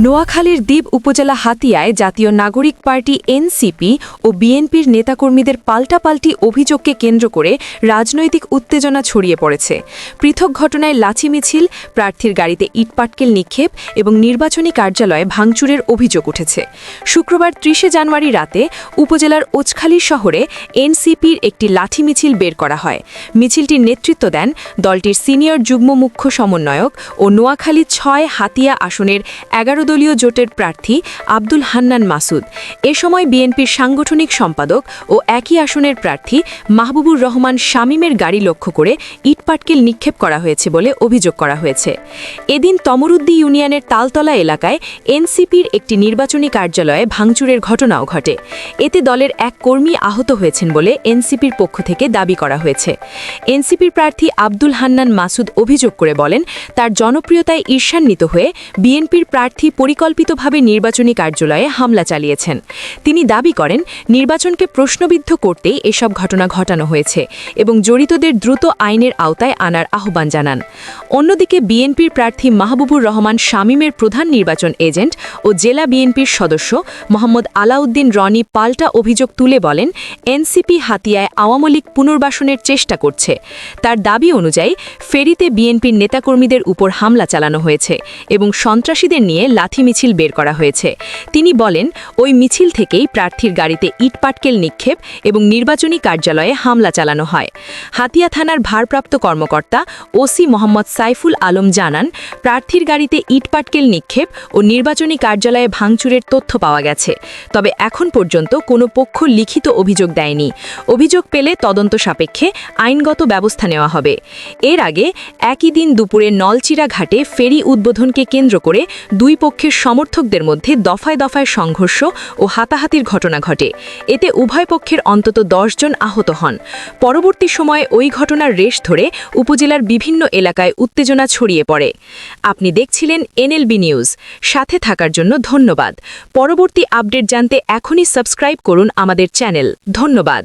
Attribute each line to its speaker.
Speaker 1: নোয়াখালীর দ্বীপ উপজেলা হাতিয়ায় জাতীয় নাগরিক পার্টি এনসিপি ও বিএনপির নেতাকর্মীদের পাল্টাপাল্টি অভিযোগকে কেন্দ্র করে রাজনৈতিক উত্তেজনা ছড়িয়ে পড়েছে। পৃথক ঘটনায় লাঠি মিছিল, প্রার্থীর গাড়িতে ইটপাটকেল নিক্ষেপ এবং নির্বাচনী কার্যালয়ে ভাঙচুরের অভিযোগ উঠেছে। শুক্রবার ৩০ জানুয়ারি রাতে উপজেলার ওছখালী শহরে এনসিপির একটি লাঠি মিছিল বের করা হয়। মিছিলটির নেতৃত্ব দেন দলটির সিনিয়র যুগ্ম মুখ্য সমন্বয়ক ও নোয়াখালী ৬ হাতিয়া আসনের ১১ দলীয় জোটের প্রার্থী আব্দুল হান্নান মাসুদ। এ সময় বিএনপির সাংগঠনিক সম্পাদক ও একই আসনের প্রার্থী মাহবুবুর রহমান শামীমের গাড়ি লক্ষ্য করে ইটপাটকেল নিক্ষেপ করা হয়েছে বলে অভিযোগ করা হয়েছে। এদিন তমরুদ্দি ইউনিয়নের তালতলা এলাকায় এনসিপির একটি নির্বাচনী কার্যালয়ে ভাঙচুরের ঘটনাও ঘটে। এতে দলের এক কর্মী আহত হয়েছেন বলে এনসিপির পক্ষ থেকে দাবি করা হয়েছে। এনসিপির প্রার্থী আব্দুল হান্নান মাসুদ অভিযোগ করে বলেন, তার জনপ্রিয়তায় ঈর্ষান্বিত হয়ে বিএনপির প্রার্থী পরিকল্পিতভাবে নির্বাচনী কার্যালয়ে হামলা চালিয়েছেন। তিনি দাবি করেন, নির্বাচনকে প্রশ্নবিদ্ধ করতেই এসব ঘটনা ঘটানো হয়েছে এবং জড়িতদের দ্রুত আইনের আওতায় আনার আহ্বান জানান। অন্যদিকে বিএনপির প্রার্থী মাহবুবুর রহমান শামীমের প্রধান নির্বাচন এজেন্ট ও জেলা বিএনপির সদস্য মোহাম্মদ আলাউদ্দিন রনি পাল্টা অভিযোগ তুলে বলেন, এনসিপি হাতিয়ায় আওয়ামী লীগ পুনর্বাসনের চেষ্টা করছে। তার দাবি অনুযায়ী ফেরিতে বিএনপির নেতাকর্মীদের উপর হামলা চালানো হয়েছে এবং সন্ত্রাসীদের নিয়ে লাঠি মিছিল বের করা হয়েছে। তিনি বলেন, ওই মিছিল থেকেই প্রার্থীর গাড়িতে ইটপাটকেল নিক্ষেপ এবং নির্বাচনী কার্যালয়ে হামলা চালানো হয়। হাতিয়া থানার ভারপ্রাপ্ত কর্মকর্তা ওসি মোহাম্মদ সাইফুল আলম জানান, প্রার্থীর গাড়িতে ইটপাটকেল নিক্ষেপ ও নির্বাচনী কার্যালয়ে ভাঙচুরের তথ্য পাওয়া গেছে। তবে এখন পর্যন্ত কোনো পক্ষ লিখিত অভিযোগ দেয়নি। অভিযোগ পেলে তদন্ত সাপেক্ষে আইনগত ব্যবস্থা নেওয়া হবে। এর আগে একই দিন দুপুরে নলচিরা ঘাটে ফেরি উদ্বোধনকে কেন্দ্র করে দুই পক্ষের সমর্থকদের মধ্যে দফায় দফায় সংঘর্ষ ও হাতাহাতির ঘটনা ঘটে। এতে উভয় পক্ষের অন্তত ১০ জন আহত হন। পরবর্তী সময়ে ওই ঘটনার রেশ ধরে উপজেলার বিভিন্ন এলাকায় উত্তেজনা ছড়িয়ে পড়ে। আপনি দেখছিলেন এনএলবি নিউজ। সাথে থাকার জন্য ধন্যবাদ। পরবর্তী আপডেট জানতে এখনই সাবস্ক্রাইব করুন আমাদের চ্যানেল। ধন্যবাদ।